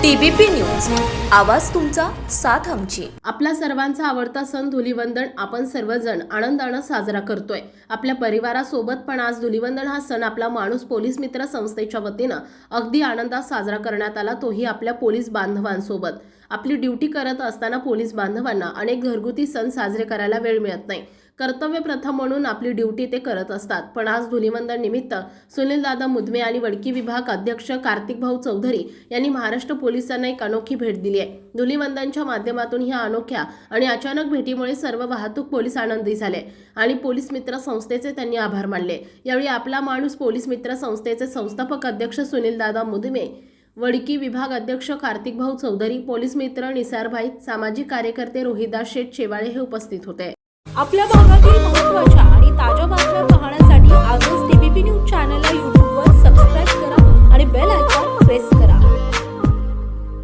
TBP news, आवाज तुमचा, साथ आमची। आपला सर्वांचा आवडता सण धुलीवंदन आपण सर्वजण आनंदाने साजरा करतोय आपल्या परिवारासोबत। पण आज धुलीवंदन हा सण आपला माणूस पोलीस मित्र संस्थेच्या वतीनं अगदी आनंदात साजरा करण्यात आला, तोही आपल्या पोलीस बांधवांसोबत। आपली ड्युटी करत असताना पोलीस बांधवांना अनेक घरगुती सण साजरे करायला वेळ मिळत नाही। कर्तव्य प्रथा म्हणून आपली ड्युटी ते करत असतात। पण आज धुलीवंदन निमित्त सुनील दादा मुदमे आणि वडकी विभाग अध्यक्ष कार्तिक भाऊ चौधरी यांनी महाराष्ट्र पोलिसांना एक अनोखी भेट दिली आहे। धुलीवंदनच्या माध्यमातून ह्या अनोख्या आणि अचानक भेटीमुळे सर्व वाहतूक पोलीस आनंदी झाले आणि पोलीस मित्र संस्थेचे त्यांनी आभार मानले। यावेळी आपला माणूस पोलीस मित्र संस्थेचे संस्थापक अध्यक्ष सुनील दादा मुदमे, वडकी विभाग अध्यक्ष कार्तिक भाऊ चौधरी, पोलीस मित्र निसारभाई, सामाजिक कार्यकर्ते रोहिदास शेठ शेवाळे हे उपस्थित होते। आपल्या भागातील महत्त्वाच्या आणि ताज्या बातम्या पाहण्यासाठी आजच टीबीपी न्यूज चॅनलला